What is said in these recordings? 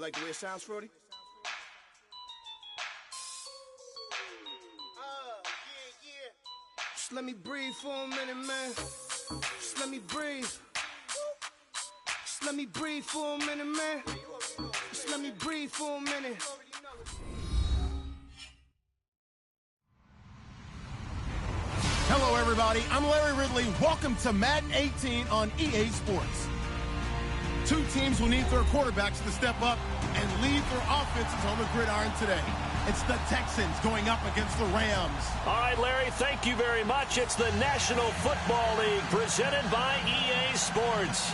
Like the way it sounds, Frody? Just let me breathe for a minute, man. Just let me breathe. Just let me breathe for a minute, man. Just let me breathe for a minute. Hello, everybody. I'm Larry Ridley. Welcome to Madden 18 on EA Sports. Two teams will need their quarterbacks to step up and lead their offenses on the gridiron today. It's the Texans going up against the Rams. All right, Larry, thank you very much. It's the National Football League presented by EA Sports.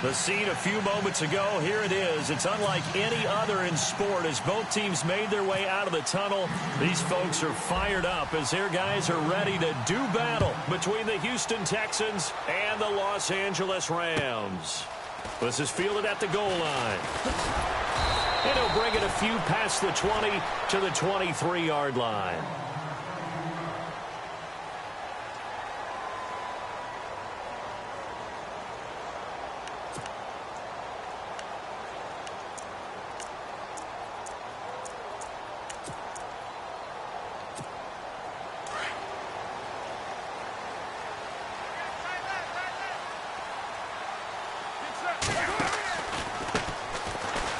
The scene a few moments ago, here it is. It's unlike any other in sport as both teams made their way out of the tunnel. These folks are fired up as their guys are ready to do battle between the Houston Texans and the Los Angeles Rams. This is fielded at the goal line. And he'll bring it a few past the 20 to the 23-yard line.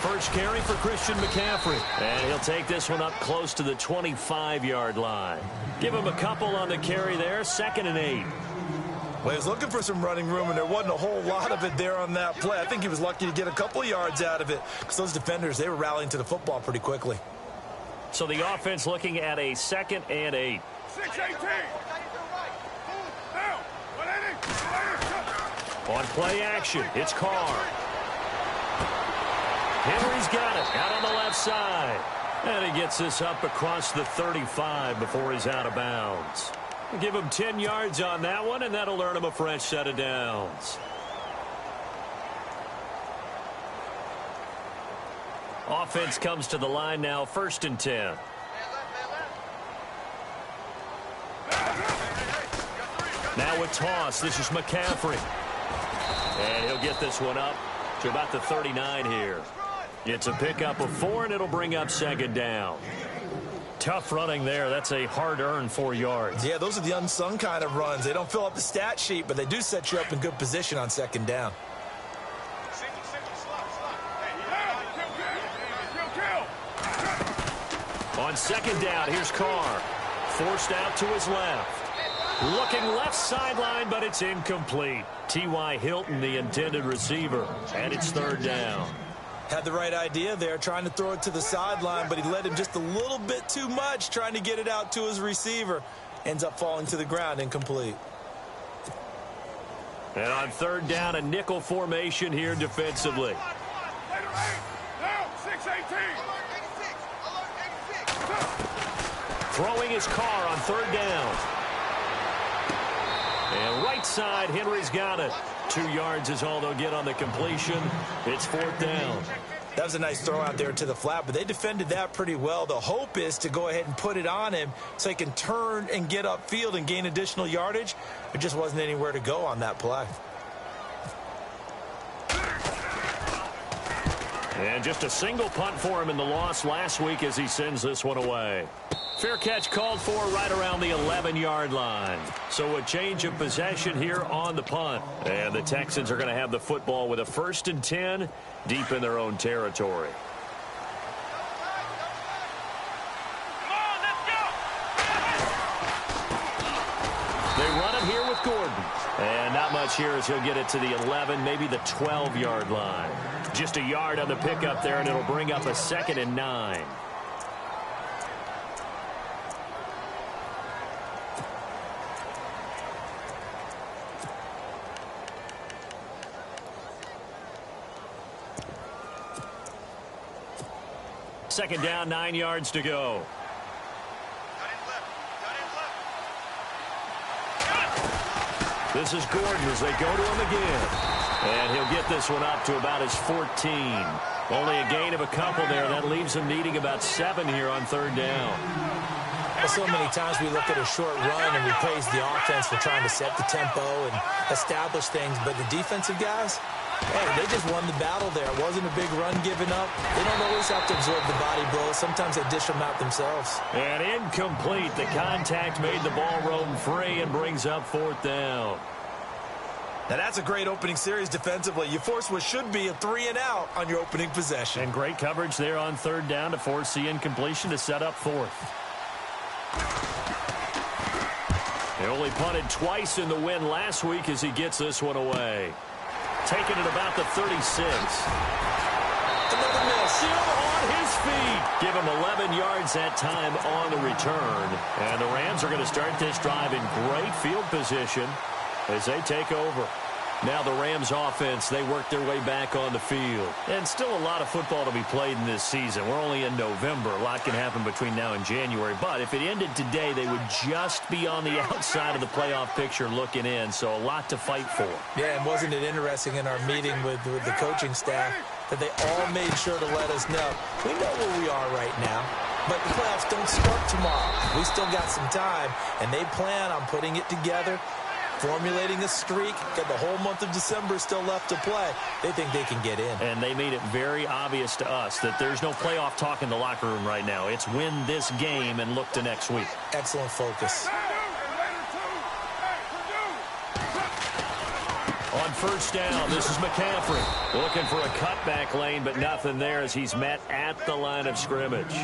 First carry for Christian McCaffrey. And he'll take this one up close to the 25-yard line. Give him a couple on the carry there. 2nd and 8. Well, he was looking for some running room, and there wasn't a whole lot of it there on that play. I think he was lucky to get a couple of yards out of it because those defenders, they were rallying to the football pretty quickly. So the offense looking at a 2nd and 8. 6-18. On play action, it's Carr. Henry's got it out on the left side. And he gets this up across the 35 before he's out of bounds. Give him 10 yards on that one, and that'll earn him a fresh set of downs. Offense comes to the line now, 1st and 10. Now with toss, this is McCaffrey. And he'll get this one up to about the 39 here. It's a pickup of 4, and it'll bring up 2nd down. Tough running there. That's a hard-earned 4 yards. Yeah, those are the unsung kind of runs. They don't fill up the stat sheet, but they do set you up in good position on 2nd down. On 2nd down, here's Carr. Forced out to his left. Looking left sideline, but it's incomplete. T.Y. Hilton, the intended receiver, and it's 3rd down. Had the right idea there, trying to throw it to the sideline, but he led him just a little bit too much, trying to get it out to his receiver. Ends up falling to the ground, incomplete. And on 3rd down, a nickel formation here defensively. Throwing his Carr on 3rd down. And right side, Henry's got it. 2 yards is all they'll get on the completion. It's 4th down. That was a nice throw out there to the flat, but they defended that pretty well. The hope is to go ahead and put it on him so he can turn and get upfield and gain additional yardage. There just wasn't anywhere to go on that play. And just a single punt for him in the loss last week as he sends this one away. Fair catch called for right around the 11-yard line. So a change of possession here on the punt. And the Texans are going to have the football with a 1st and 10 deep in their own territory. They run it here with Gordon. And not much here as he'll get it to the 11, maybe the 12-yard line. Just a yard on the pickup there, and it'll bring up a 2nd and 9. Second down, 9 yards to go. This is Gordon as they go to him again. And he'll get this one up to about his 14. Only a gain of a couple there. That leaves him needing about 7 here on 3rd down. Well, so many times we look at a short run and we praise the offense for trying to set the tempo and establish things. But the defensive guys, Hey, they just won the battle there. It wasn't a big run given up. They don't always have to absorb the body blows. Sometimes they dish them out themselves. And incomplete. The contact made the ball roam free and brings up 4th down. Now, that's a great opening series defensively. You force what should be a 3-and-out on your opening possession. And great coverage there on 3rd down to force the incompletion to set up 4th. He only punted twice in the win last week as he gets this one away. Taking it about the 36. Another miss. Still on his feet. Give him 11 yards that time on the return. And the Rams are going to start this drive in great field position as they take over. Now the Rams offense, they work their way back on the field. And still a lot of football to be played in this season. We're only in November. A lot can happen between now and January. But if it ended today, they would just be on the outside of the playoff picture looking in. So a lot to fight for. Yeah, and wasn't it interesting in our meeting with the coaching staff that they all made sure to let us know, we know where we are right now, but the playoffs don't start tomorrow. We still got some time, and they plan on putting it together, formulating a streak. Got the whole month of December still left to play. They think they can get in. And they made it very obvious to us that there's no playoff talk in the locker room right now. It's win this game and look to next week. Excellent focus. On 1st down, this is McCaffrey. Looking for a cutback lane, but nothing there as he's met at the line of scrimmage.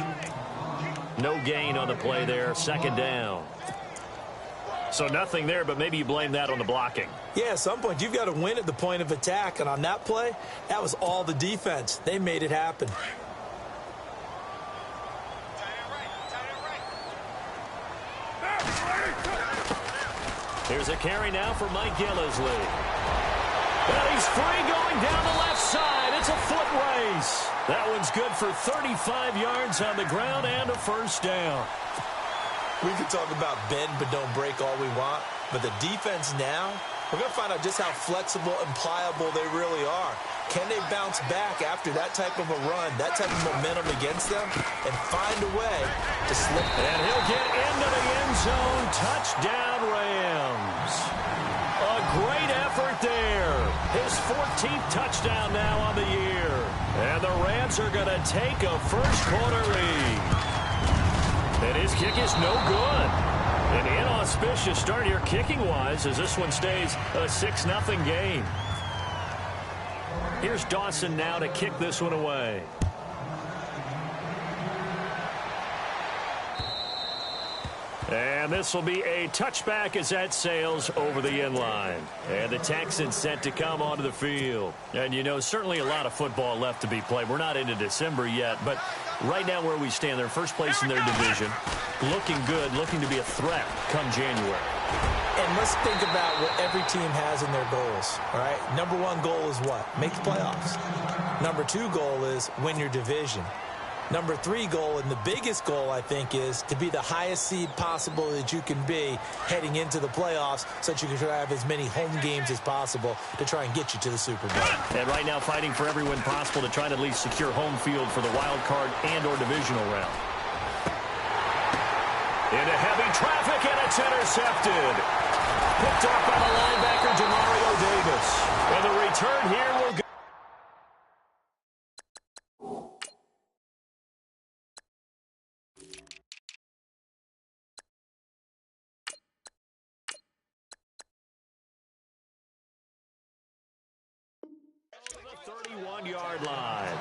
No gain on the play there. 2nd down. So nothing there, but maybe you blame that on the blocking. Yeah, at some point, you've got to win at the point of attack. And on that play, that was all the defense. They made it happen. Here's a carry now for Mike Gillisley. And he's free going down the left side. It's a foot race. That one's good for 35 yards on the ground and a 1st down. We can talk about bend but don't break all we want, but the defense now, we're going to find out just how flexible and pliable they really are. Can they bounce back after that type of a run, that type of momentum against them, and find a way to slip? And he'll get into the end zone. Touchdown, Rams. A great effort there. His 14th touchdown now on the year. And the Rams are going to take a first-quarter lead. And his kick is no good. An inauspicious start here kicking-wise as this one stays a 6-0 game. Here's Dawson now to kick this one away. And this will be a touchback as that sails over the end line. And the Texans set to come onto the field. And, you know, certainly a lot of football left to be played. We're not into December yet, but right now where we stand, they're first place in their division. Looking good, looking to be a threat come January. And let's think about what every team has in their goals, all right? Number 1 goal is what? Make the playoffs. Number 2 goal is win your division. Number 3 goal, and the biggest goal, I think, is to be the highest seed possible that you can be heading into the playoffs so that you can try to have as many home games as possible to try and get you to the Super Bowl. And right now fighting for every win possible to try to at least secure home field for the wild card and or divisional round. Into heavy traffic, and it's intercepted. Picked off by the linebacker, Demario Davis. And the return here will go. The 31-yard line.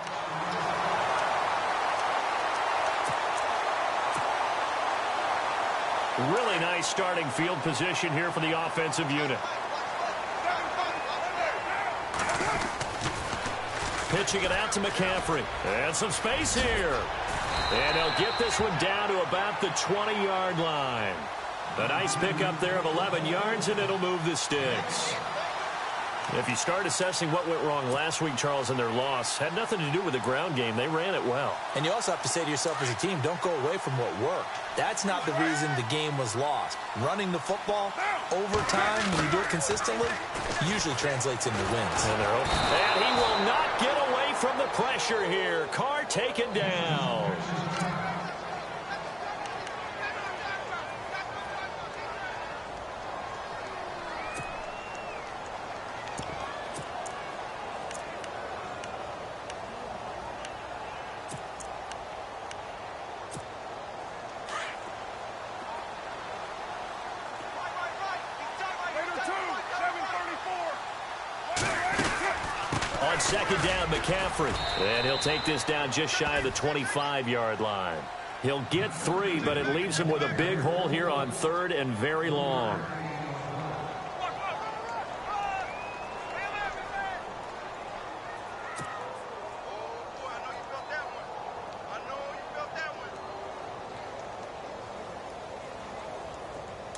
Really nice starting field position here for the offensive unit. Pitching it out to McCaffrey. And some space here. And he'll get this one down to about the 20-yard line. A nice pickup there of 11 yards, and it'll move the sticks. If you start assessing what went wrong last week, Charles, in their loss, had nothing to do with the ground game. They ran it well. And you also have to say to yourself as a team, don't go away from what worked. That's not the reason the game was lost. Running the football over time, when you do it consistently, usually translates into wins. And he will not get away from the pressure here. Carr taken down. second down, McCaffrey. And he'll take this down just shy of the 25-yard line. He'll get 3, but it leaves him with a big hole here on 3rd and very long.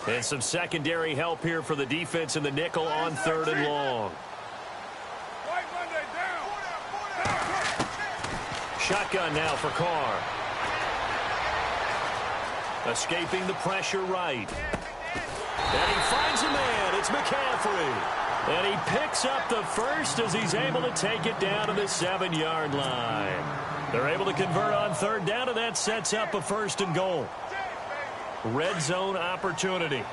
And some secondary help here for the defense in the nickel on 3rd and long. Shotgun now for Carr. Escaping the pressure right. And he finds a man. It's McCaffrey. And he picks up the first as he's able to take it down to the 7-yard line. They're able to convert on 3rd down, and that sets up a 1st and goal. Red zone opportunity.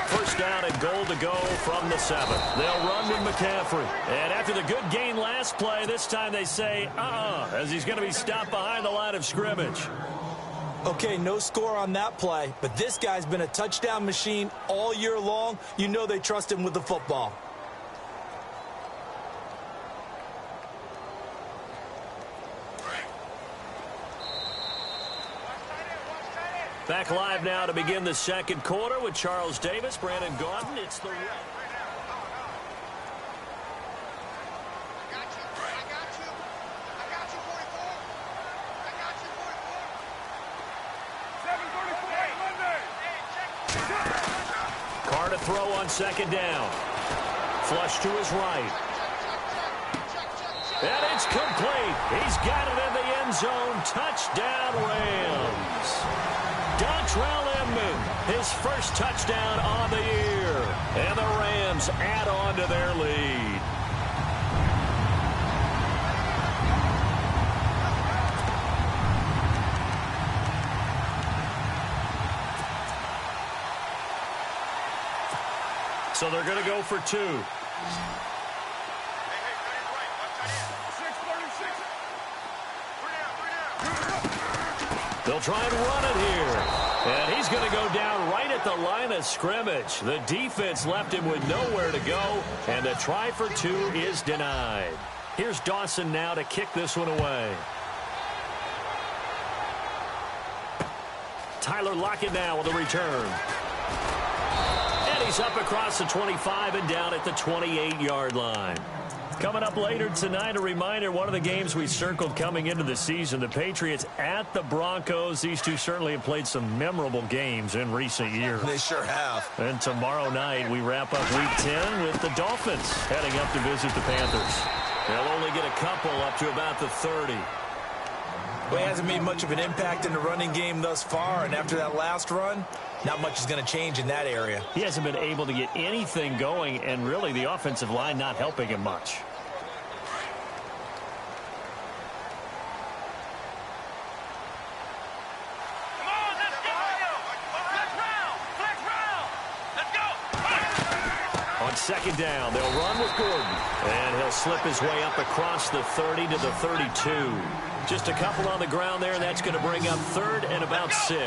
First down and goal to go from the 7. They'll run with McCaffrey. And after the good gain last play, this time they say, as he's going to be stopped behind the line of scrimmage. Okay, no score on that play, but this guy's been a touchdown machine all year long. You know they trust him with the football. Back live now to begin the 2nd quarter with Charles Davis, Brandon Gaudin. It's the red. Carr to throw on 2nd down. Flush to his right. And it's complete. He's got it in the end zone. Touchdown, Rams. Dontrell Inman, his first touchdown on the year. And the Rams add on to their lead. So they're going to go for 2. They'll try and run it here. And he's going to go down right at the line of scrimmage. The defense left him with nowhere to go. And the try for 2 is denied. Here's Dawson now to kick this one away. Tyler Lockett now with a return. And he's up across the 25 and down at the 28-yard line. Coming up later tonight, a reminder, one of the games we circled coming into the season, the Patriots at the Broncos. These two certainly have played some memorable games in recent years. They sure have. And tomorrow night, we wrap up Week 10 with the Dolphins heading up to visit the Panthers. They'll only get a couple up to about the 30. Well, he hasn't made much of an impact in the running game thus far, and after that last run, not much is going to change in that area. He hasn't been able to get anything going, and really the offensive line not helping him much. On 2nd down, they'll run with Gordon. And he'll slip his way up across the 30 to the 32. Just a couple on the ground there, and that's going to bring up 3rd and about 6.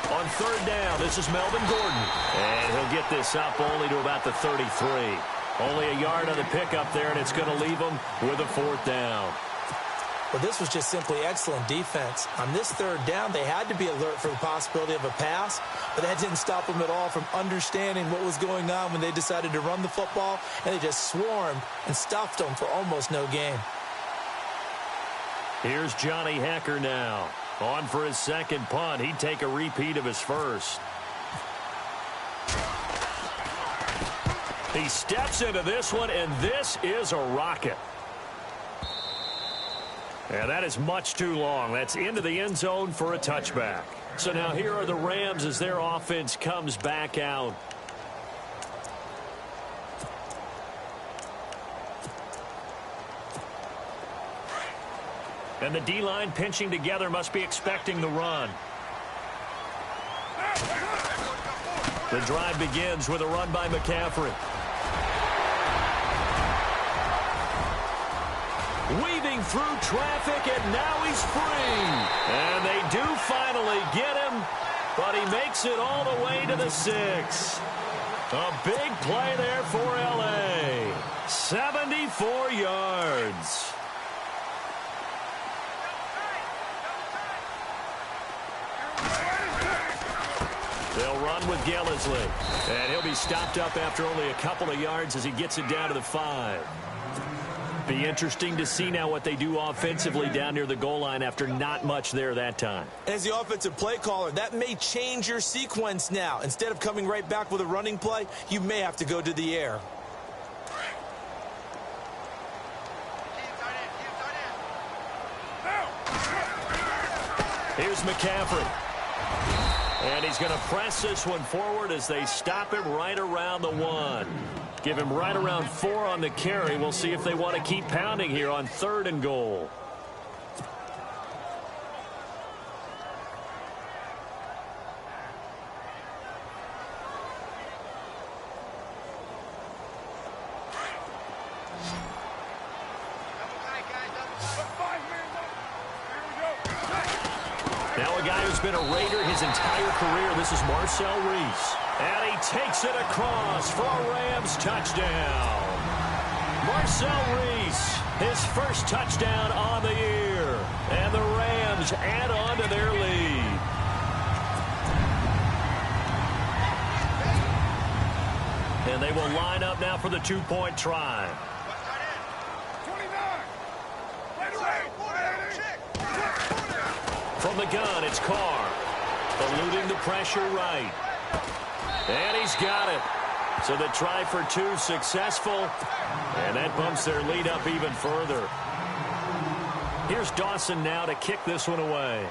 On 3rd down, this is Melvin Gordon. And he'll get this up only to about the 33. Only a yard on the pickup there, and it's going to leave him with a 4th down. Well, this was just simply excellent defense. On this 3rd down, they had to be alert for the possibility of a pass, but that didn't stop them at all from understanding what was going on when they decided to run the football, and they just swarmed and stuffed them for almost no gain. Here's Johnny Hecker now. On for his 2nd punt. He'd take a repeat of his first. He steps into this one, and this is a rocket. And that is much too long. That's into the end zone for a touchback. So now here are the Rams as their offense comes back out. And the D-line pinching together must be expecting the run. The drive begins with a run by McCaffrey. weaving through traffic, and now he's free. And they do finally get him, but he makes it all the way to the 6. A big play there for L.A. 74 yards. They'll run with Gillisley, and he'll be stopped up after only a couple of yards as he gets it down to the 5. Be interesting to see now what they do offensively down near the goal line after not much there that time. As the offensive play caller, that may change your sequence now. Instead of coming right back with a running play, you may have to go to the air. Here's McCaffrey. And he's going to press this one forward as they stop him right around the 1. Give him right around 4 on the carry. We'll see if they want to keep pounding here on 3rd and goal. Now a guy who's been a Raider his entire career. This is Marcel Reese. And he takes it across for a Rams touchdown. Marcel Reese, his first touchdown on the year. And the Rams add on to their lead. And they will line up now for the 2-point try. From the gun, it's Carr. Eluding the pressure right. And he's got it. So the try for 2 successful. And that bumps their lead up even further. Here's Dawson now to kick this one away.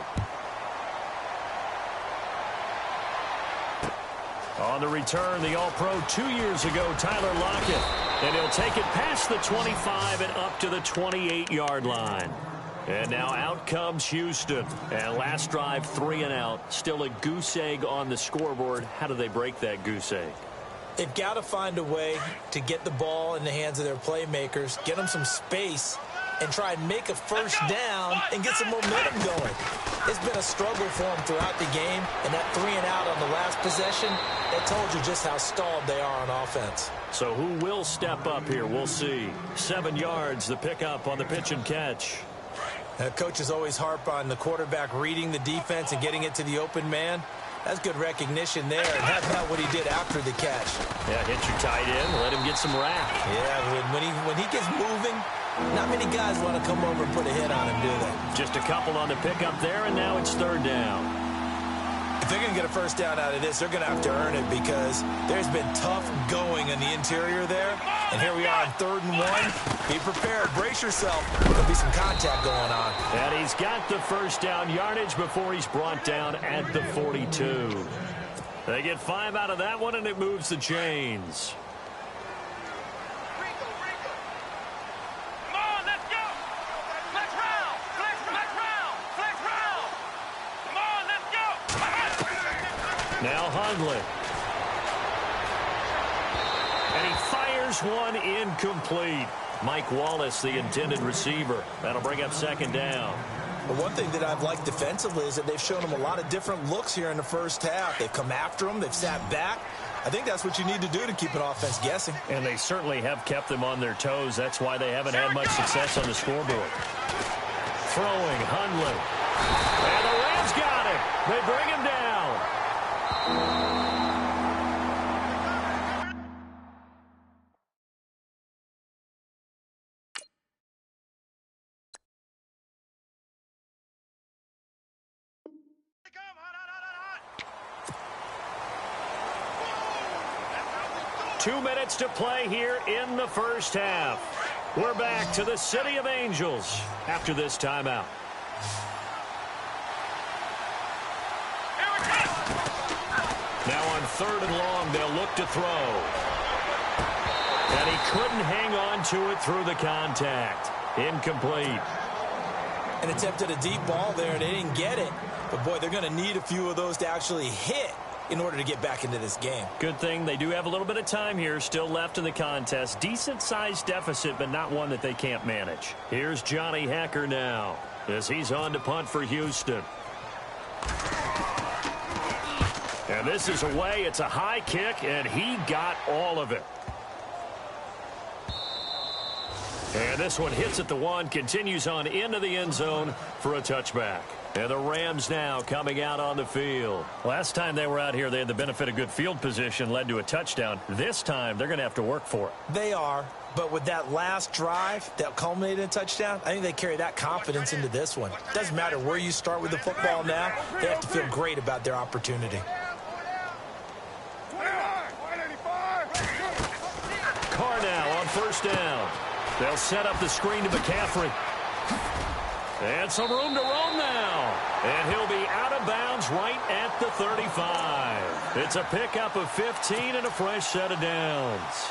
On the return, the All-Pro 2 years ago, Tyler Lockett. And he'll take it past the 25 and up to the 28-yard line. And now out comes Houston. And last drive, 3 and out. Still a goose egg on the scoreboard. How do they break that goose egg? They've got to find a way to get the ball in the hands of their playmakers, get them some space, and try and make a first down and get some momentum going. It's been a struggle for them throughout the game, and that 3 and out on the last possession, that told you just how stalled they are on offense. So who will step up here? We'll see. 7 yards, the pickup on the pitch and catch. Coaches always harp on the quarterback reading the defense and getting it to the open man. That's good recognition there, and that's not what he did after the catch. Yeah, hit your tight end, let him get some rap. Yeah, when he gets moving, not many guys want to come over and put a hit on him, do they? Just a couple on the pickup there, and now it's 3rd down. If they're going to get a first down out of this, they're going to have to earn it because there's been tough going in the interior there. And here we are on 3rd and 1. Be prepared. Brace yourself. There'll be some contact going on. And he's got the first down yardage before he's brought down at the 42. They get 5 out of that one, and it moves the chains. Now Hundley. And he fires one incomplete. Mike Wallace, the intended receiver. That'll bring up 2nd down. But one thing that I've liked defensively is that they've shown him a lot of different looks here in the first half. They've come after him. They've sat back. I think that's what you need to do to keep an offense guessing. And they certainly have kept them on their toes. That's why they haven't had much success on the scoreboard. Throwing, Hundley. And the Rams got it. They bring him down. 2 minutes to play here in the first half. We're back to the City of Angels after this timeout. Now on 3rd and long, they'll look to throw. And he couldn't hang on to it through the contact. Incomplete. And attempted a deep ball there, and they didn't get it. But, boy, they're going to need a few of those to actually hit in order to get back into this game. Good thing they do have a little bit of time here still left in the contest. Decent-sized deficit, but not one that they can't manage. Here's Johnny Hacker now as he's on to punt for Houston. And this is away. It's a high kick, and he got all of it. And this one hits at the one, continues on into the end zone for a touchback. And the Rams now coming out on the field. Last time they were out here, they had the benefit of good field position, led to a touchdown. This time, they're going to have to work for it. They are, but with that last drive that culminated in a touchdown, I think they carry that confidence into this one. Doesn't matter where you start with the football now, they have to feel great about their opportunity. Carr now on first down. They'll set up the screen to McCaffrey. And some room to roam now. And he'll be out of bounds right at the 35. It's a pickup of 15 and a fresh set of downs.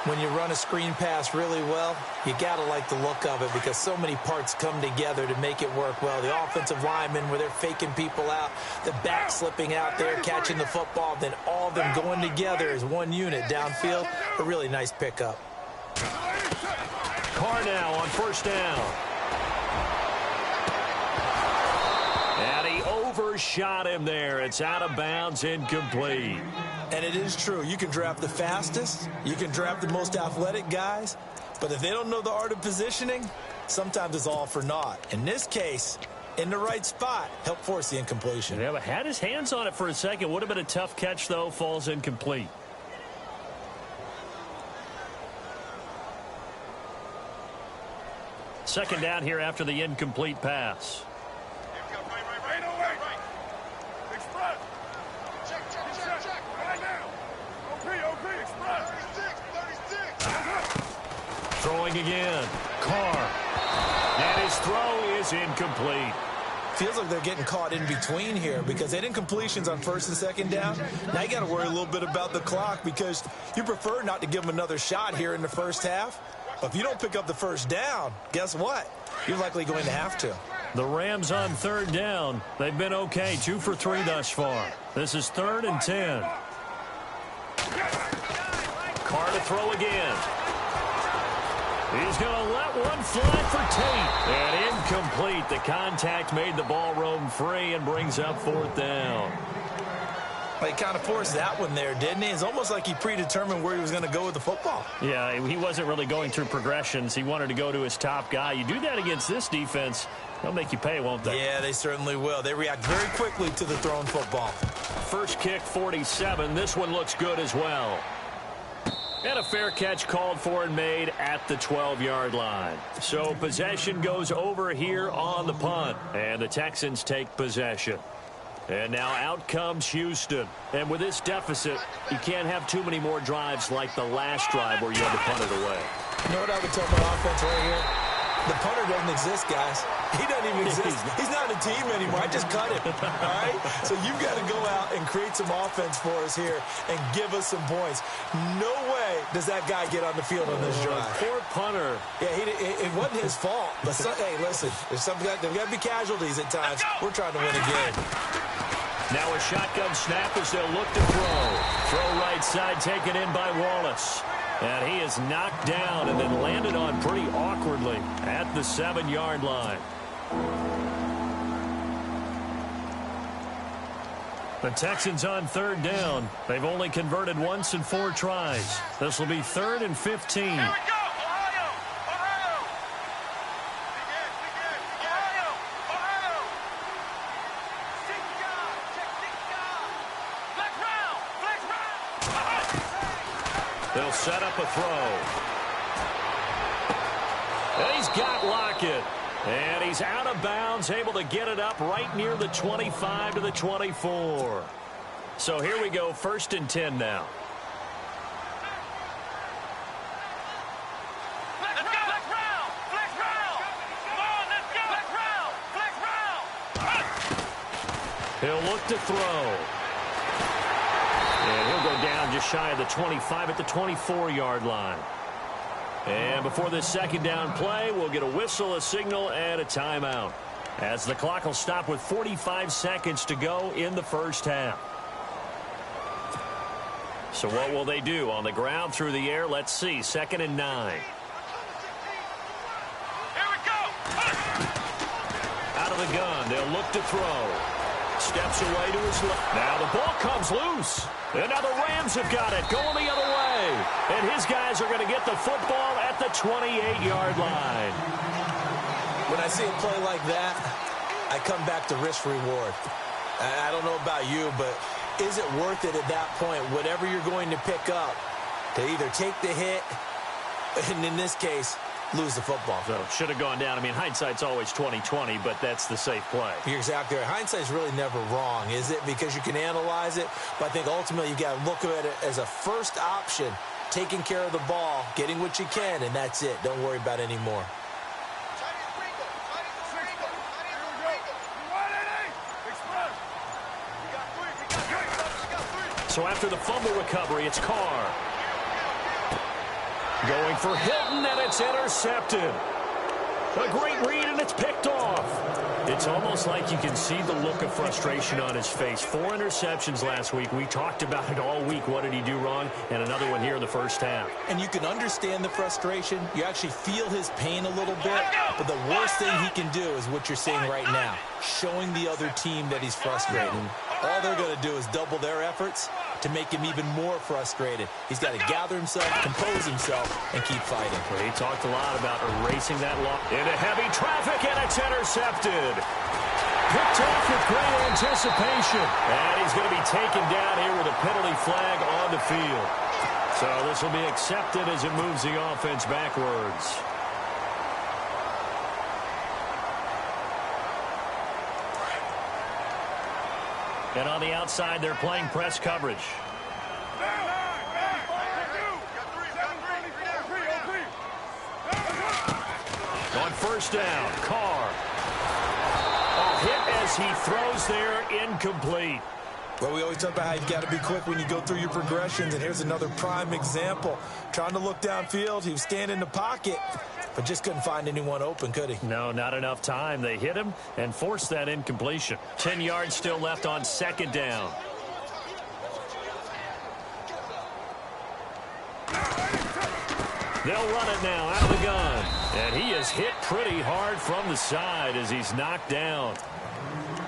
When you run a screen pass really well, you got to like the look of it because so many parts come together to make it work well. The offensive linemen where they're faking people out, the back slipping out there, catching the football, then all of them going together as one unit downfield. A really nice pickup. Carr now on first down. And he overshot him there. It's out of bounds, incomplete. And it is true. You can draft the fastest. You can draft the most athletic guys. But if they don't know the art of positioning, sometimes it's all for naught. In this case, in the right spot, help force the incompletion. Yeah, but had his hands on it for a second. Would have been a tough catch, though. Falls incomplete. Second down here after the incomplete pass. Throwing again. Carr. And his throw is incomplete. Feels like they're getting caught in between here because they didn't completions on first and second down. Now you got to worry a little bit about the clock because you prefer not to give them another shot here in the first half. But if you don't pick up the first down, guess what? You're likely going to have to. The Rams on third down. They've been okay. 2 for 3 thus far. This is 3rd and 10. Carr to throw again. He's going to let one fly for Tate. And incomplete. The contact made the ball roam free and brings up 4th down. Well, he kind of forced that one there, didn't he? It's almost like he predetermined where he was going to go with the football. Yeah, he wasn't really going through progressions. He wanted to go to his top guy. You do that against this defense, they'll make you pay, won't they? Yeah, they certainly will. They react very quickly to the thrown football. First kick, 47. This one looks good as well. And a fair catch called for and made at the 12-yard line. So possession goes over here on the punt. And the Texans take possession. And now out comes Houston. And with this deficit, you can't have too many more drives like the last drive where you had to punt it away. You know what I would tell my offense right here? The punter doesn't exist, guys. He doesn't even exist. He's not a team anymore. I just cut him. All right? So you've got to go out and create some offense for us here and give us some points. No way does that guy get on the field on this drive. Poor punter. Yeah, it wasn't his fault. But hey, listen, there's got to be casualties at times. We're trying to win a game. Now a shotgun snap as they'll look to throw. Throw right side taken in by Wallace. And he is knocked down and then landed on pretty awkwardly at the 7-yard line. The Texans on third down. They've only converted once in 4 tries. This will be 3rd and 15. Here we go. They'll set up a throw. And he's got Lockett. And he's out of bounds, able to get it up right near the 25 to the 24. So here we go, 1st and 10 now. He'll look to throw. And he'll go down just shy of the 25 at the 24-yard line. And before this second down play, we'll get a whistle, a signal, and a timeout. As the clock will stop with 45 seconds to go in the first half. So what will they do? On the ground, through the air, let's see. 2nd and 9. Out of the gun, they'll look to throw. Steps away to his left. Now the ball comes loose. And now the Rams have got it, going the other way. And his guys are going to get the football at the 28-yard line. When I see a play like that, I come back to risk-reward. I don't know about you, but is it worth it at that point, whatever you're going to pick up, to either take the hit, and in this case, lose the football? So should have gone down. I mean, hindsight's always 20/20, but that's the safe play. You're exactly right. Hindsight's really never wrong, is it? Because you can analyze it, but I think ultimately you got to look at it as a first option, taking care of the ball, getting what you can, and that's it. Don't worry about any more. So after the fumble recovery, it's Carr. Going for Hilton, and it's intercepted. A great read, and it's picked off. It's almost like you can see the look of frustration on his face. 4 interceptions last week. We talked about it all week. What did he do wrong? And another one here in the first half. And you can understand the frustration. You actually feel his pain a little bit. But the worst thing he can do is what you're seeing right now, showing the other team that he's frustrated. All they're going to do is double their efforts to make him even more frustrated. He's got to gather himself, compose himself, and keep fighting. Well, he talked a lot about erasing that loss into heavy traffic, and it's intercepted. Picked off with great anticipation. And he's going to be taken down here with a penalty flag on the field. So this will be accepted as it moves the offense backwards. And on the outside, they're playing press coverage. On first down, Carr. A hit as he throws there, incomplete. Well, we always talk about how you've got to be quick when you go through your progressions, and here's another prime example. Trying to look downfield, he was standing in the pocket, but just couldn't find anyone open, could he? No, not enough time. They hit him and forced that incompletion. 10 yards still left on 2nd down. They'll run it now out of the gun. And he is hit pretty hard from the side as he's knocked down.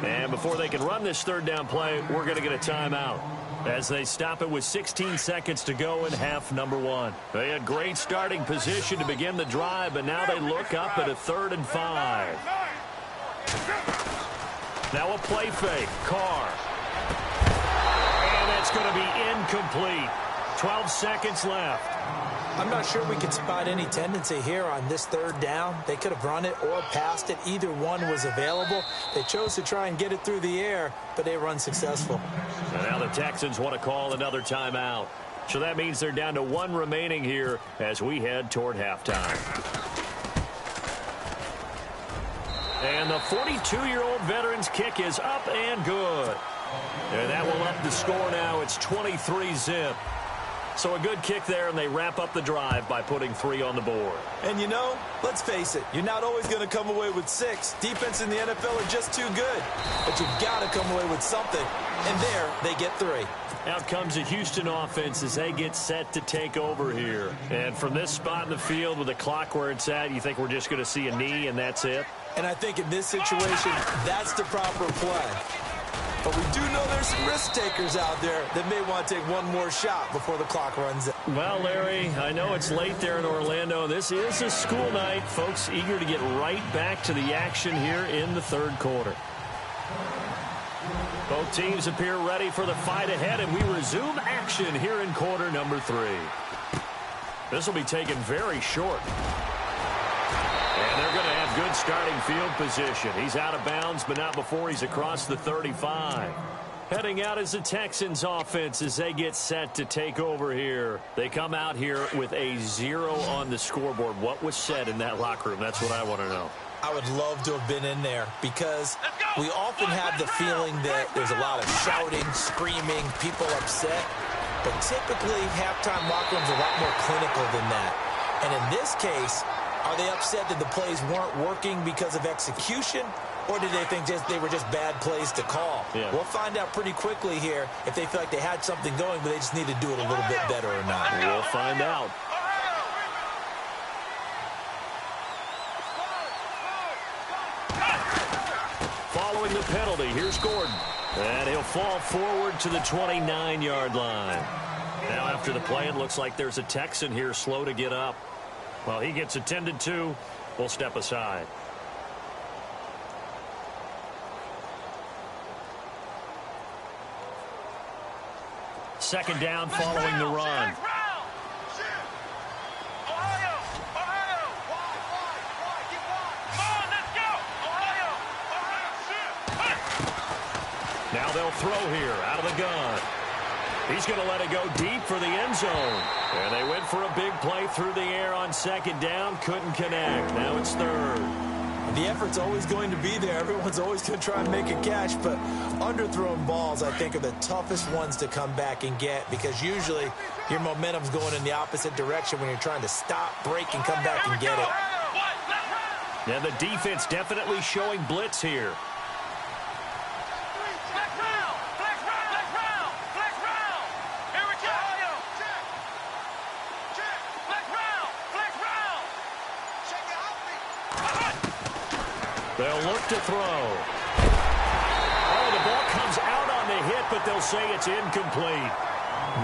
And before they can run this 3rd down play, we're going to get a timeout as they stop it with 16 seconds to go in half number 1. They had great starting position to begin the drive, but now they look up at a 3rd and 5. Now a play fake. Carr. And it's going to be incomplete. 12 seconds left. I'm not sure we could spot any tendency here on this 3rd down. They could have run it or passed it. Either one was available. They chose to try and get it through the air, but they were unsuccessful. And now the Texans want to call another timeout. So that means they're down to 1 remaining here as we head toward halftime. And the 42-year-old veteran's kick is up and good. And that will up the score now. It's 23-zip. So a good kick there, and they wrap up the drive by putting 3 on the board. And you know, let's face it, you're not always going to come away with 6. Defense in the NFL are just too good. But you've got to come away with something. And there, they get 3. Out comes the Houston offense as they get set to take over here. And from this spot in the field with the clock where it's at, you think we're just going to see a knee and that's it? And I think in this situation, that's the proper play. But we do know there's some risk takers out there that may want to take one more shot before the clock runs out. Well, Larry, I know it's late there in Orlando. This is a school night. Folks eager to get right back to the action here in the 3rd quarter. Both teams appear ready for the fight ahead, and we resume action here in quarter number 3. This will be taken very short. And they're going to have good starting field position. He's out of bounds, but not before he's across the 35. Heading out is the Texans offense as they get set to take over here. They come out here with a 0 on the scoreboard. What was said in that locker room? That's what I want to know. I would love to have been in there because we often have the feeling that there's a lot of shouting, screaming, people upset. But typically, halftime locker rooms are a lot more clinical than that. And in this case, are they upset that the plays weren't working because of execution? Or did they think they were just bad plays to call? Yeah. We'll find out pretty quickly here if they feel like they had something going, but they just need to do it a little bit better or not. We'll find out. Following the penalty, here's Gordon. And he'll fall forward to the 29-yard line. Now after the play, it looks like there's a Texan here slow to get up. Well, he gets attended to. We'll step aside. Second down following the run. Now they'll throw here out of the gun. He's going to let it go deep for the end zone. And they went for a big play through the air on second down. Couldn't connect. Now it's third. The effort's always going to be there. Everyone's always going to try and make a catch, but underthrown balls, I think, are the toughest ones to come back and get because usually your momentum's going in the opposite direction when you're trying to stop, break, and come back and get it. Yeah, the defense definitely showing blitz here. They'll look to throw. Oh, the ball comes out on the hit, but they'll say it's incomplete.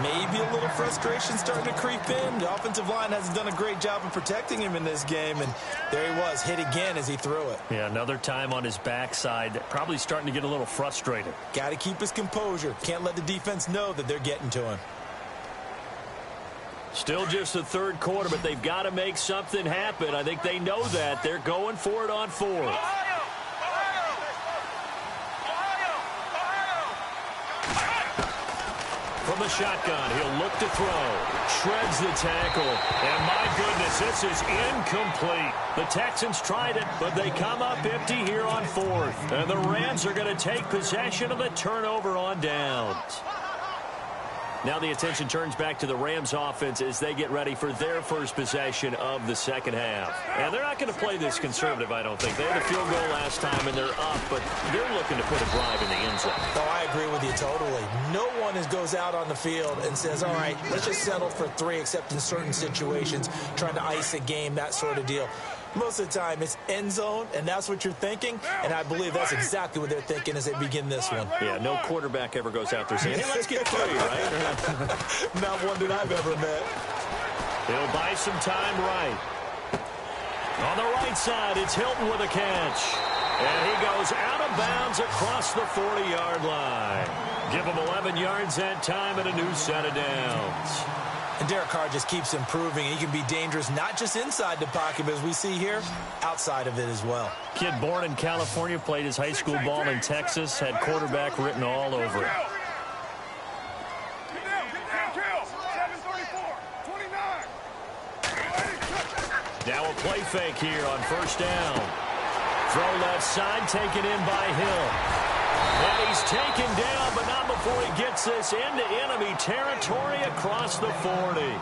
Maybe a little frustration starting to creep in. The offensive line hasn't done a great job of protecting him in this game, and there he was, hit again as he threw it. Yeah, another time on his backside, probably starting to get a little frustrated. Got to keep his composure. Can't let the defense know that they're getting to him. Still just the third quarter, but they've got to make something happen. I think they know that. They're going for it on fourth. From the shotgun, he'll look to throw. Shreds the tackle. And my goodness, this is incomplete. The Texans tried it, but they come up empty here on fourth. And the Rams are going to take possession of the turnover on downs. Now the attention turns back to the Rams offense as they get ready for their first possession of the second half. And they're not going to play this conservative, I don't think. They had a field goal last time, and they're up, but they're looking to put a drive in the end zone. Oh, I agree with you totally. No one goes out on the field and says, all right, let's just settle for 3, except in certain situations, trying to ice a game, that sort of deal. Most of the time, it's end zone, and that's what you're thinking, and I believe that's exactly what they're thinking as they begin this one. Yeah, no quarterback ever goes out there saying, hey, let's get 3, right? Not one that I've ever met. He'll buy some time right. On the right side, it's Hilton with a catch. And he goes out of bounds across the 40-yard line. Give him 11 yards that time and a new set of downs. And Derek Carr just keeps improving. He can be dangerous not just inside the pocket, but as we see here, outside of it as well. Kid born in California, played his high school ball in Texas, had quarterback written all over it. Now a play fake here on first down. Throw left side, taken in by Hill. And he's taken down, but not before he gets this into enemy territory across the 40.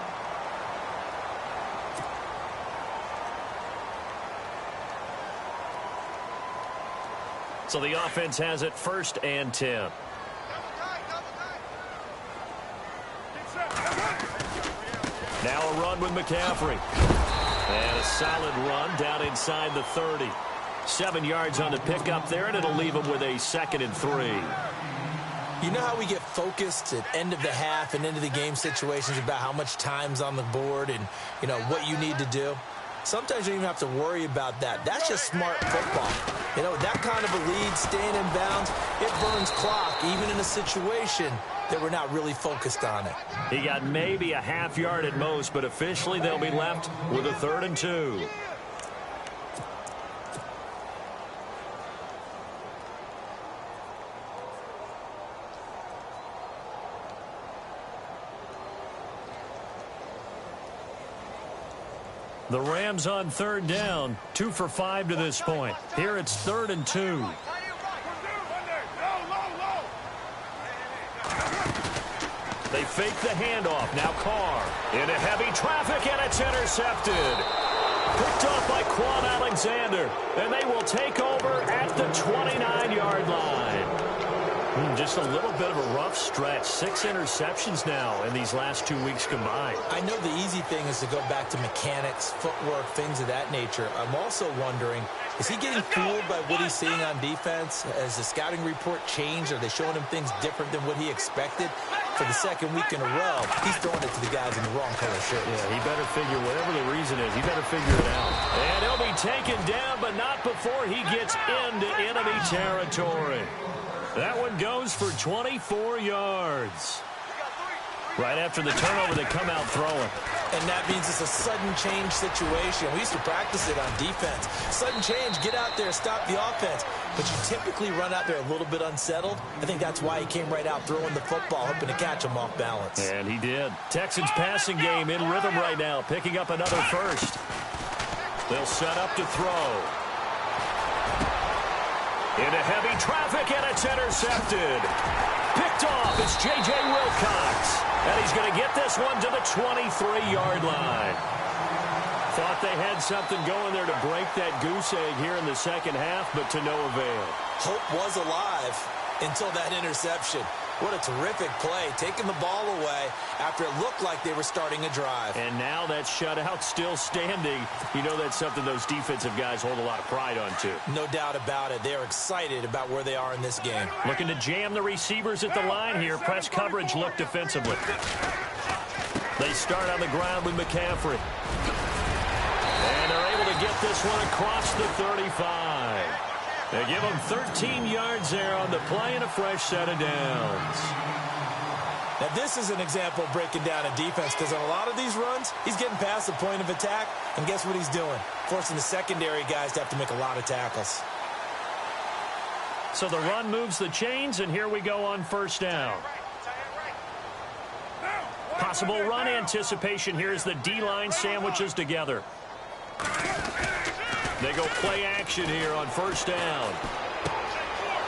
So the offense has it 1st and 10. Now a run with McCaffrey. And a solid run down inside the 30. 7 yards on the pickup there, and it'll leave him with a 2nd and 3. You know how we get focused at end of the half and into the game situations about how much time's on the board and, you know, what you need to do? Sometimes you don't even have to worry about that. That's just smart football. You know, that kind of a lead, staying in bounds, it burns clock, even in a situation that we're not really focused on it. He got maybe a half yard at most, but officially they'll be left with a 3rd and 2. The Rams on 3rd down, 2 for 5 to this point. Here it's 3rd and 2. They fake the handoff. Now Carr into heavy traffic, and it's intercepted. Picked off by Quan Alexander. And they will take over at the 29-yard line. Just a little bit of a rough stretch. 6 interceptions now in these last 2 weeks combined. I know the easy thing is to go back to mechanics, footwork, things of that nature. I'm also wondering, is he getting fooled by what he's seeing on defense? Has the scouting report changed? Are they showing him things different than what he expected? For the second week in a row, he's throwing it to the guys in the wrong color shirts. Yeah, he better figure, whatever the reason is, he better figure it out. And he'll be taken down, but not before he gets into enemy territory. That one goes for 24 yards. Right after the turnover, they come out throwing. And that means it's a sudden change situation. We used to practice it on defense. Sudden change, get out there, stop the offense. But you typically run out there a little bit unsettled. I think that's why he came right out throwing the football, hoping to catch him off balance. And he did. Texans passing game in rhythm right now, picking up another first. They'll set up to throw. Into heavy traffic, and it's intercepted. Picked off, it's J.J. Wilcox. And he's going to get this one to the 23-yard line. Thought they had something going there to break that goose egg here in the second half, but to no avail. Hope was alive until that interception. What a terrific play, taking the ball away after it looked like they were starting a drive. And now that shutout still standing. You know that's something those defensive guys hold a lot of pride on, too. No doubt about it. They're excited about where they are in this game. Looking to jam the receivers at the line here. Press coverage look defensively. They start on the ground with McCaffrey. And they're able to get this one across the 35. They give him 13 yards there on the play and a fresh set of downs. Now, this is an example of breaking down a defense because on a lot of these runs, he's getting past the point of attack, and guess what he's doing? Forcing the secondary guys to have to make a lot of tackles. So the run moves the chains, and here we go on first down. Possible run anticipation here as the D-line sandwiches together. They go play action here on first down.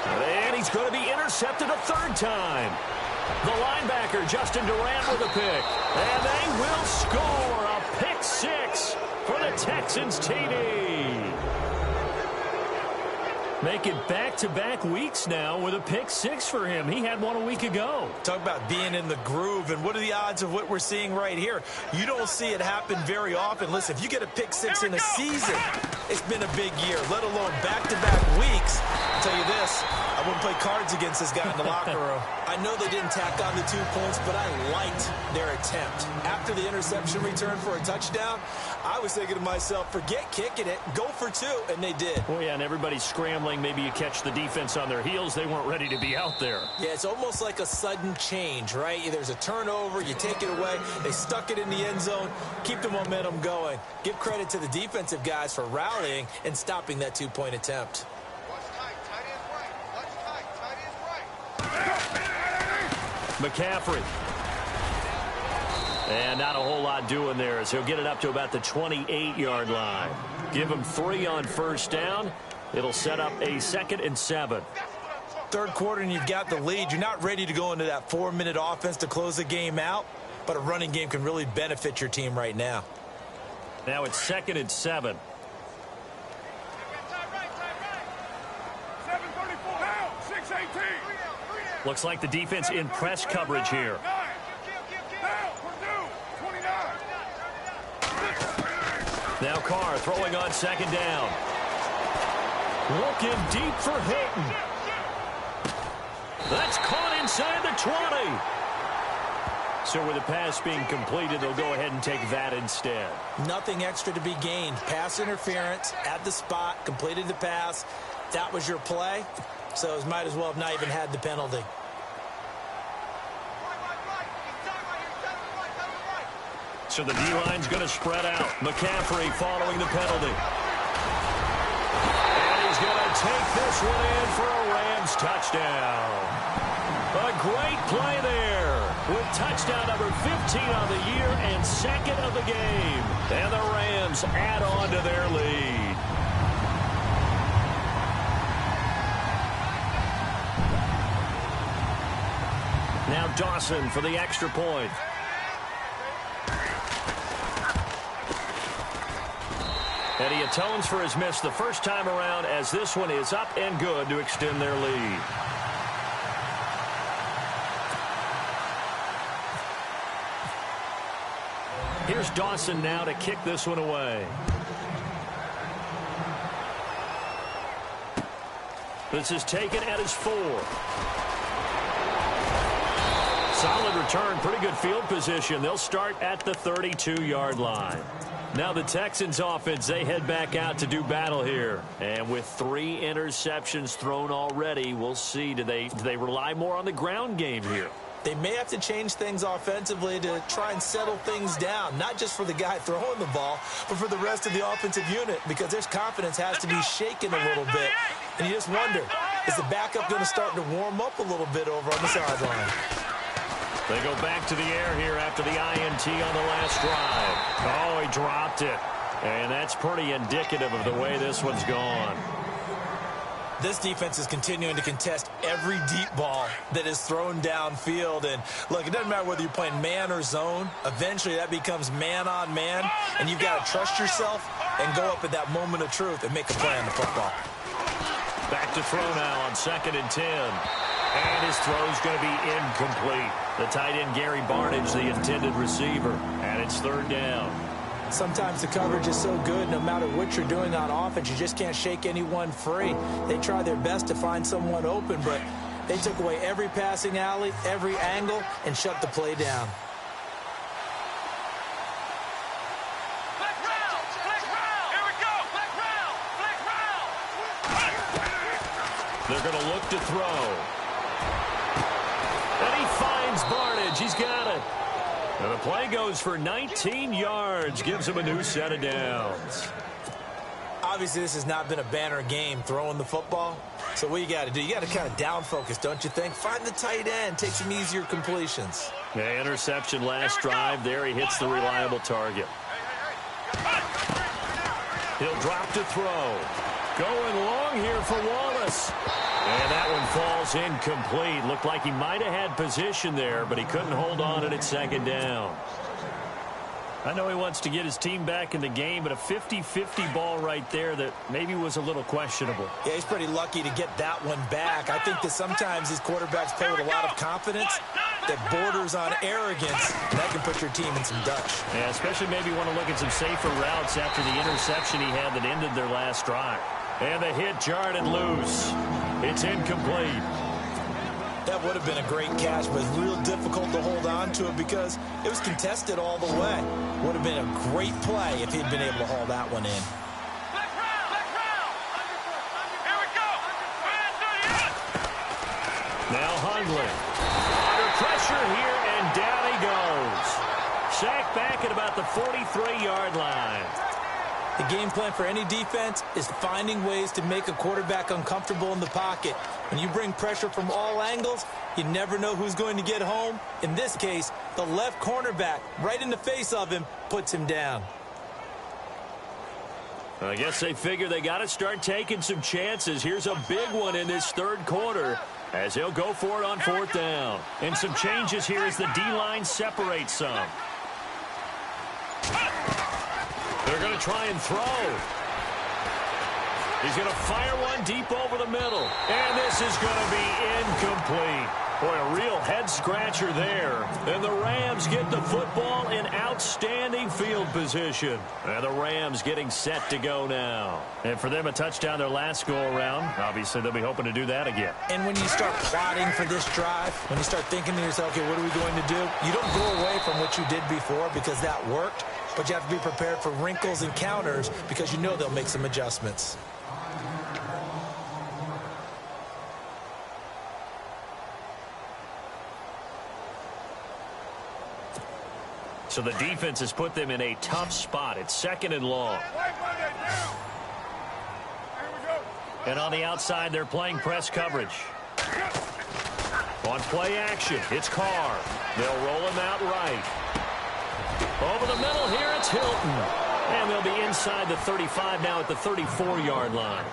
And he's going to be intercepted a third time. The linebacker, Justin Durant, with a pick. And they will score a pick six for the Texans TD. Making back-to-back weeks now with a pick six for him. He had one a week ago. Talk about being in the groove, and what are the odds of what we're seeing right here? You don't see it happen very often. Listen, if you get a pick six in a season, it's been a big year, let alone back-to-back weeks. I'll tell you this, I wouldn't play cards against this guy in the locker room. I know they didn't tack on the 2 points, but I liked their attempt. After the interception return for a touchdown, I was thinking to myself, forget kicking it, go for 2, and they did. Oh, yeah, and everybody's scrambling. Maybe you catch the defense on their heels. They weren't ready to be out there. Yeah, it's almost like a sudden change, right? There's a turnover, you take it away, they stuck it in the end zone, keep the momentum going. Give credit to the defensive guys for rallying and stopping that 2-point attempt. McCaffrey. And not a whole lot doing there as he'll get it up to about the 28-yard line. Give him 3 on first down. It'll set up a 2nd and 7. Third quarter and you've got the lead. You're not ready to go into that 4-minute offense to close the game out, but a running game can really benefit your team right now. Now it's 2nd and 7. Looks like the defense in press coverage here. Now Carr throwing on 2nd down. Looking deep for Hayton. That's caught inside the 20. So with the pass being completed, they'll go ahead and take that instead. Nothing extra to be gained. Pass interference at the spot, completed the pass. That was your play. So it might as well have not even had the penalty. So the D-line's going to spread out. McCaffrey following the penalty. And he's going to take this one in for a Rams touchdown. A great play there with touchdown number 15 on the year and 2nd of the game. And the Rams add on to their lead. Now Dawson for the extra point. And he atones for his miss the first time around as this one is up and good to extend their lead. Here's Dawson now to kick this one away. This is taken at his 4. Solid return, pretty good field position. They'll start at the 32-yard line. Now the Texans offense, they head back out to do battle here. And with 3 interceptions thrown already, we'll see. Do they rely more on the ground game here? They may have to change things offensively to try and settle things down, not just for the guy throwing the ball, but for the rest of the offensive unit, because their confidence has to be shaken a little bit. And you just wonder, is the backup going to start to warm up a little bit over on the sideline? They go back to the air here after the INT on the last drive. Oh, he dropped it. And that's pretty indicative of the way this one's gone. This defense is continuing to contest every deep ball that is thrown downfield. And, look, it doesn't matter whether you're playing man or zone. Eventually, that becomes man-on-man, and you've got to trust yourself and go up at that moment of truth and make a play on the football. Back to throw now on 2nd and 10. And his throw's going to be incomplete. The tight end, Gary Barnage, the intended receiver. And it's 3rd down. Sometimes the coverage is so good, no matter what you're doing on offense, you just can't shake anyone free. They try their best to find someone open, but they took away every passing alley, every angle, and shut the play down. They're going to look to throw. And he finds Barnage. He's got it. And the play goes for 19 yards. Gives him a new set of downs. Obviously, this has not been a banner game throwing the football. So what you got to do, you got to kind of down focus, don't you think? Find the tight end. Take some easier completions. Yeah, interception last drive. There he hits the reliable target. He'll drop to throw. Going long here for Wallace. And that one falls incomplete. Looked like he might have had position there, but he couldn't hold on it at 2nd down. I know he wants to get his team back in the game, but a 50-50 ball right there that maybe was a little questionable. Yeah, he's pretty lucky to get that one back. I think that sometimes these quarterbacks play with a lot of confidence that borders on arrogance, and that can put your team in some Dutch. Yeah, especially maybe want to look at some safer routes after the interception he had that ended their last drive. And the hit jarred it loose. It's incomplete. That would have been a great catch, but it's real difficult to hold on to it because it was contested all the way. Would have been a great play if he'd been able to haul that one in. Now Hundley. Under pressure here, and down he goes. Sacked back at about the 43-yard line. The game plan for any defense is finding ways to make a quarterback uncomfortable in the pocket. When you bring pressure from all angles, you never know who's going to get home. In this case, the left cornerback, right in the face of him, puts him down. I guess they figure they got to start taking some chances. Here's a big one in this 3rd quarter as they'll go for it on 4th down. And some changes here as the D-line separates some. They're going to try and throw. He's going to fire one deep over the middle. And this is going to be incomplete. Boy, a real head-scratcher there. And the Rams get the football in outstanding field position. And the Rams getting set to go now. And for them, a touchdown their last go-around. Obviously, they'll be hoping to do that again. And when you start plotting for this drive, when you start thinking to yourself, okay, what are we going to do? You don't go away from what you did before because that worked. But you have to be prepared for wrinkles and counters because you know they'll make some adjustments. So the defense has put them in a tough spot. It's 2nd and long. And on the outside, they're playing press coverage. On play action, it's Carr. They'll roll him out right. Over the middle here, it's Hilton. And they'll be inside the 35 now at the 34-yard line.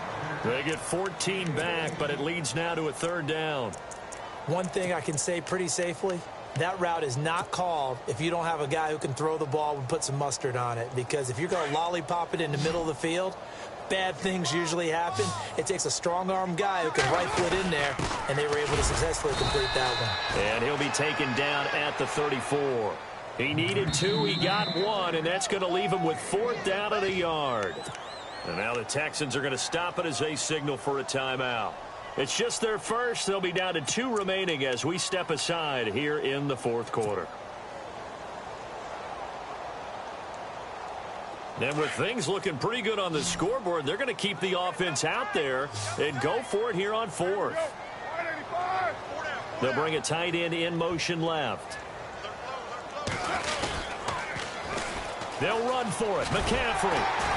They get 14 back, but it leads now to a 3rd down. One thing I can say pretty safely, That route is not called if you don't have a guy who can throw the ball and put some mustard on it. Because if you're going to lollipop it in the middle of the field, bad things usually happen. It takes a strong-arm guy who can rifle it in there, and they were able to successfully complete that one. And he'll be taken down at the 34. He needed 2, he got 1, and that's going to leave him with 4th down at a yard. And now the Texans are going to stop it as they signal for a timeout. It's just their first. They'll be down to 2 remaining as we step aside here in the 4th quarter. And with things looking pretty good on the scoreboard, they're going to keep the offense out there and go for it here on 4th. They'll bring a tight end in motion left. They'll run for it. McCaffrey.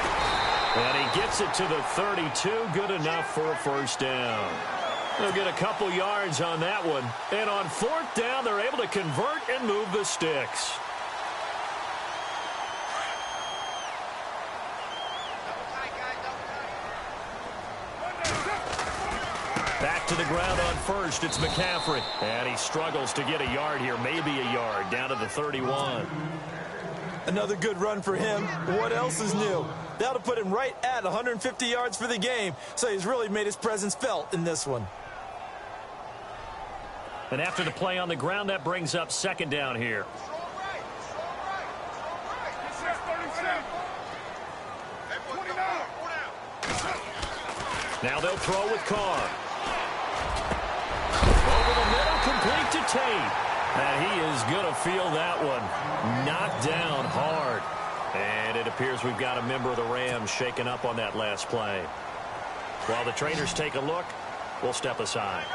And he gets it to the 32. Good enough for a first down. They'll get a couple yards on that one. And on 4th down, they're able to convert and move the sticks. Back to the ground on first. It's McCaffrey. And he struggles to get a yard here. Maybe a yard down to the 31. Another good run for him. What else is new? That'll put him right at 150 yards for the game. So he's really made his presence felt in this one. And after the play on the ground, that brings up 2nd down here. Now they'll throw with Carr. Over the middle, complete to Tate. And he is going to feel that one. Knocked down hard. And it appears we've got a member of the Rams shaken up on that last play. While the trainers take a look, we'll step aside.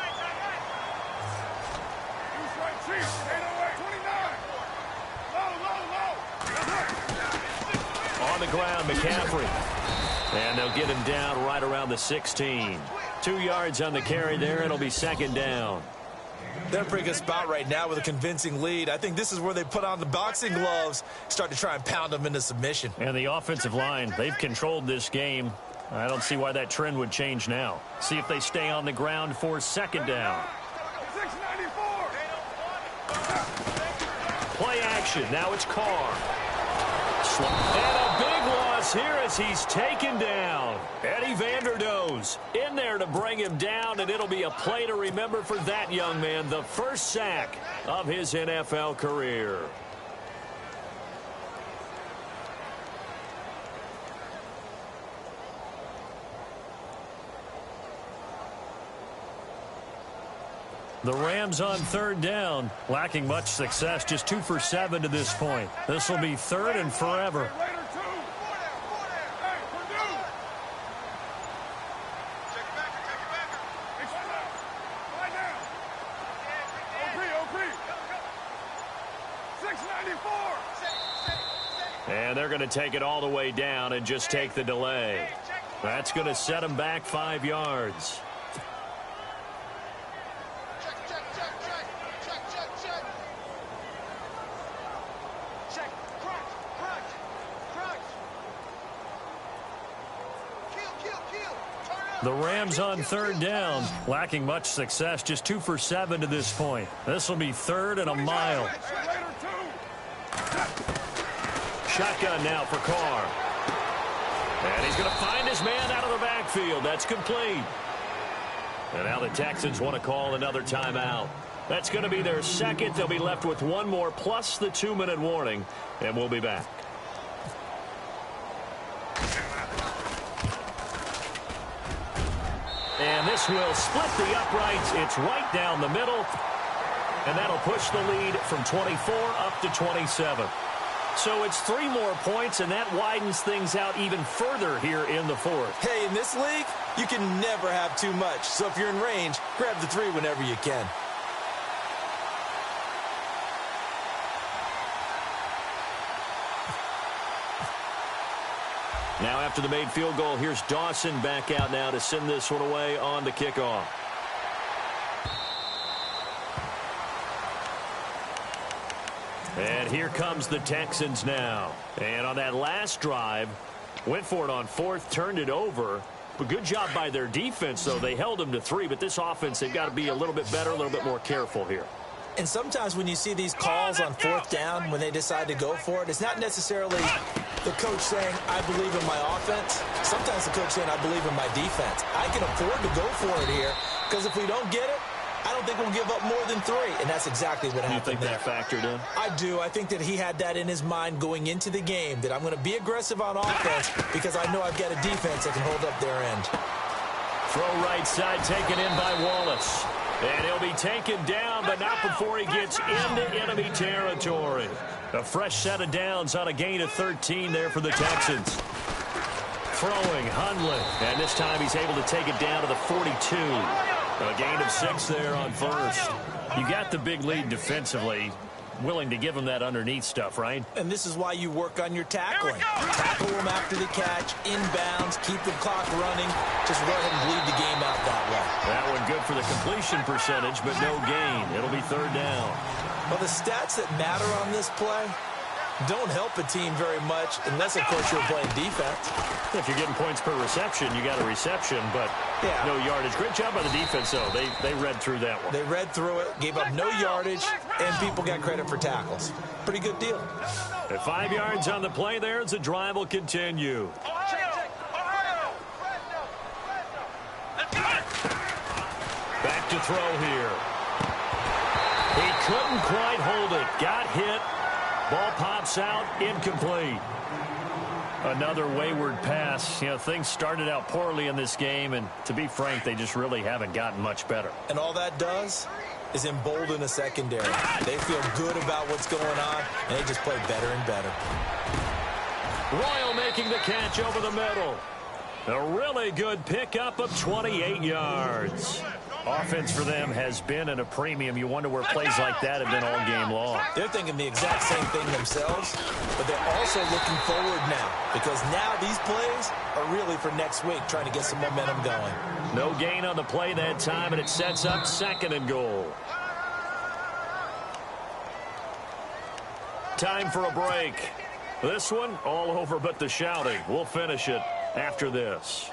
On the ground, McCaffrey. And they'll get him down right around the 16. 2 yards on the carry there. It'll be 2nd down. They're in a pretty good spot right now with a convincing lead. I think this is where they put on the boxing gloves, start to try and pound them into submission. And the offensive line, they've controlled this game. I don't see why that trend would change now. See if they stay on the ground for 2nd down. Play action. Now it's Carr. And a big loss here as he's taken down. Eddie Vanderdoes in there to bring him down, and it'll be a play to remember for that young man. The first sack of his NFL career. The Rams on 3rd down, lacking much success, just 2 for 7 to this point. This will be 3rd and forever. And they're going to take it all the way down and just take the delay. That's going to set them back 5 yards. The Rams on 3rd down, lacking much success, just 2 for 7 to this point. This will be 3rd and a mile. Shotgun now for Carr. And he's going to find his man out of the backfield. That's complete. And now the Texans want to call another timeout. That's going to be their 2nd. They'll be left with 1 more plus the 2-minute warning. And we'll be back. And this will split the uprights. It's right down the middle. And that'll push the lead from 24 up to 27. So it's 3 more points, and that widens things out even further here in the 4th. Hey, in this league, you can never have too much. So if you're in range, grab the 3 whenever you can. Now after the made field goal, here's Dawson back out now to send this one away on the kickoff. And here comes the Texans now. And on that last drive, went for it on 4th, turned it over. But good job by their defense, though. They held them to 3, but this offense, they've got to be a little bit better, a little bit more careful here. And sometimes when you see these calls on fourth down, when they decide to go for it, it's not necessarily the coach saying, I believe in my offense. Sometimes the coach saying, I believe in my defense. I can afford to go for it here because if we don't get it, I don't think we'll give up more than 3. And that's exactly what happened. You think that factored in? I do. I think that he had that in his mind going into the game, that I'm going to be aggressive on offense because I know I've got a defense that can hold up their end. Throw right side taken in by Wallace. And he'll be taken down, but not before he gets into enemy territory. A fresh set of downs on a gain of 13 there for the Texans. Throwing, Hundley. And this time he's able to take it down to the 42. A gain of 6 there on first. You got the big lead defensively. Willing to give him that underneath stuff, right? And this is why you work on your tackling. Tackle him after the catch, inbounds, keep the clock running. Just go ahead and bleed the game out that way. That one good for the completion percentage, but no gain. It'll be 3rd down. Well, the stats that matter on this play don't help a team very much unless, of course, you're playing defense. If you're getting points per reception, you got a reception, but no yardage. Great job by the defense, though. They read through that one. They read through it, gave up no yardage, and people got credit for tackles. Pretty good deal. At 5 yards on the play there, the drive will continue. Back to throw here. He couldn't quite hold it. Got hit. Ball pops out, incomplete. Another wayward pass. You know, things started out poorly in this game, and to be frank, they just really haven't gotten much better. And all that does is embolden a secondary. They feel good about what's going on, and they just play better and better. Royal making the catch over the middle. A really good pickup of 28 yards. Offense for them has been at a premium. You wonder where plays like that have been all game long. They're thinking the exact same thing themselves, but they're also looking forward now because now these plays are really for next week, trying to get some momentum going. No gain on the play that time, and it sets up 2nd and goal. Time for a break. This one all over but the shouting. We'll finish it after this.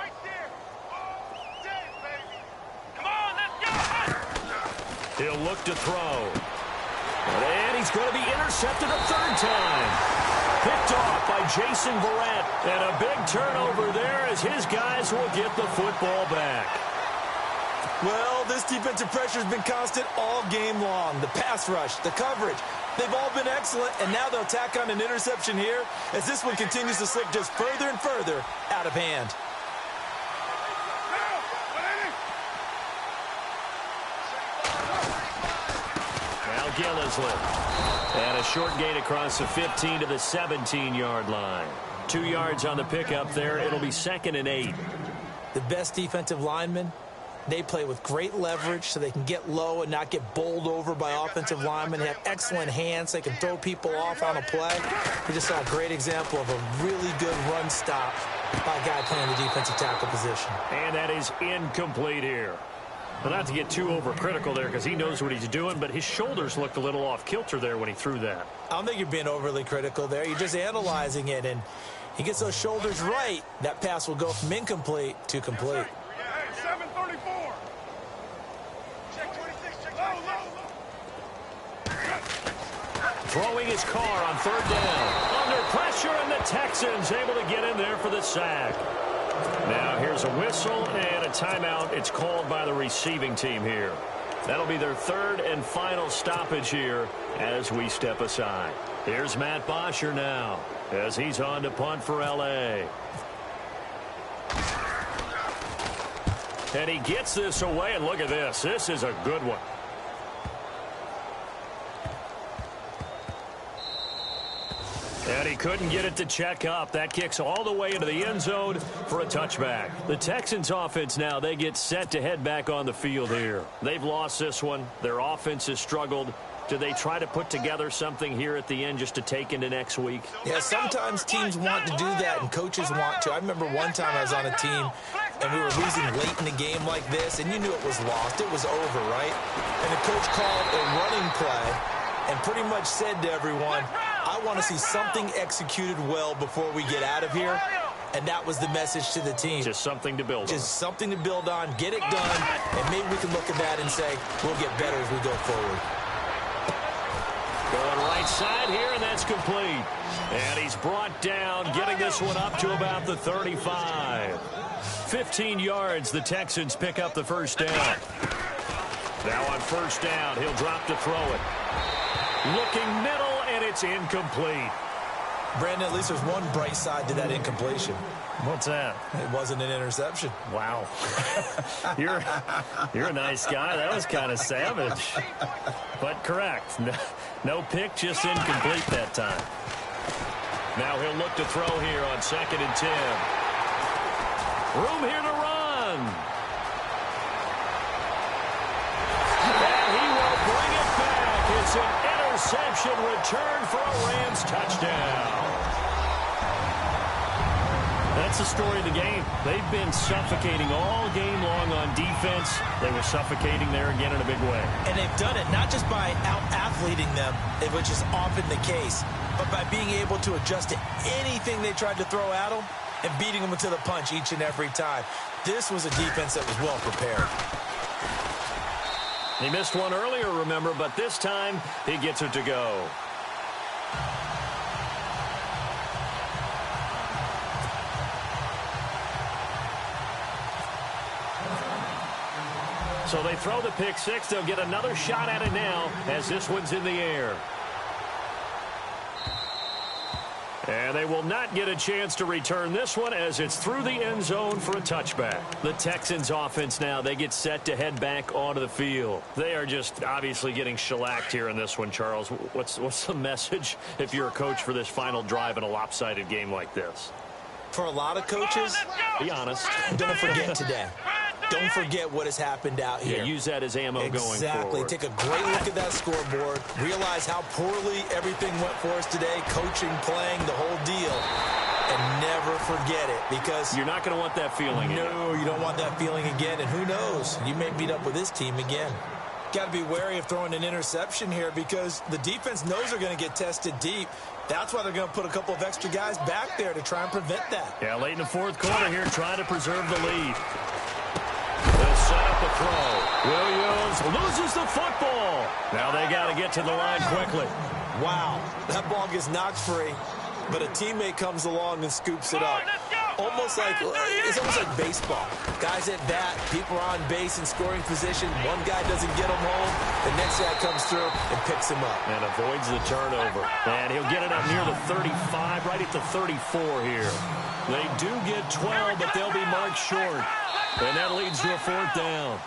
He'll look to throw. And he's going to be intercepted a 3rd time. Picked off by Jason Verrett. And a big turnover there as his guys will get the football back. Well, this defensive pressure has been constant all game long. The pass rush, the coverage, they've all been excellent. And now they'll tack on an interception here as this one continues to slip just further and further out of hand. Gillisley. And a short gain across the 15 to the 17-yard line. 2 yards on the pickup there. It'll be 2nd and 8. The best defensive linemen, they play with great leverage so they can get low and not get bowled over by offensive linemen. They have excellent hands. They can throw people off on a play. We just saw a great example of a really good run stop by a guy playing the defensive tackle position. And that is incomplete here. Well, not to get too overcritical there because he knows what he's doing, but his shoulders looked a little off kilter there when he threw that. I don't think you're being overly critical there. You're just analyzing it, and he gets those shoulders right. That pass will go from incomplete to complete. Hey, 734. Check 26, check 26. Throwing his car on 3rd down. Under pressure, and the Texans able to get in there for the sack. Now here's a whistle and a timeout. It's called by the receiving team here. That'll be their 3rd and final stoppage here as we step aside. Here's Matt Bosher now as he's on to punt for L.A. And he gets this away, and look at this. This is a good one. And he couldn't get it to check up. That kicks all the way into the end zone for a touchback. The Texans offense now, they get set to head back on the field here. They've lost this one. Their offense has struggled. Do they try to put together something here at the end just to take into next week? Yeah, sometimes teams want to do that and coaches want to. I remember one time I was on a team and we were losing late in the game like this, and you knew it was lost. It was over, right? And the coach called a running play and pretty much said to everyone, I want to see something executed well before we get out of here. And that was the message to the team. Just something to build on. Just something to build on, get it done, and maybe we can look at that and say, we'll get better as we go forward. inside here, and that's complete. And he's brought down, getting this one up to about the 35. 15 yards, the Texans pick up the first down. Now on first down, he'll drop to throw it. Looking middle, and it's incomplete. Brandon, at least there's one bright side to that incompletion. What's that? It wasn't an interception. Wow. You're a nice guy. That was kind of savage. But correct. No pick, just incomplete that time. Now he'll look to throw here on 2nd and 10. Room here to run. And he will bring it back. It's an interception return for a Rams touchdown. That's the story of the game. They've been suffocating all game long on defense. They were suffocating there again in a big way. And they've done it not just by out-athleting them, which is often the case, but by being able to adjust to anything they tried to throw at them and beating them to the punch each and every time. This was a defense that was well prepared. He missed one earlier, remember, but this time he gets it to go. So they throw the pick six. They'll get another shot at it now as this one's in the air. And they will not get a chance to return this one as it's through the end zone for a touchback. The Texans offense now, they get set to head back onto the field. They are just obviously getting shellacked here in this one, Charles. What's the message if you're a coach for this final drive in a lopsided game like this? For a lot of coaches, be honest. Don't forget today. Don't forget what has happened out here. Yeah, use that as ammo going forward. Exactly. Take a great look at that scoreboard. Realize how poorly everything went for us today. Coaching, playing, the whole deal. And never forget it because you're not going to want that feeling again. No, you don't want that feeling again. And who knows? You may meet up with this team again. Got to be wary of throwing an interception here because the defense knows they're going to get tested deep. That's why they're going to put a couple of extra guys back there to try and prevent that. Yeah, late in the fourth quarter here, trying to preserve the lead. They'll set up the throw. Williams loses the football. Now they got to get to the line quickly. Wow, that ball gets knocked free, but a teammate comes along and scoops it up. It's almost like baseball. Guys at bat, people are on base in scoring position. One guy doesn't get him home. The next guy comes through and picks him up. And avoids the turnover. And he'll get it up near the 35, right at the 34 here. They do get 12, but they'll be marked short. And that leads to a fourth down.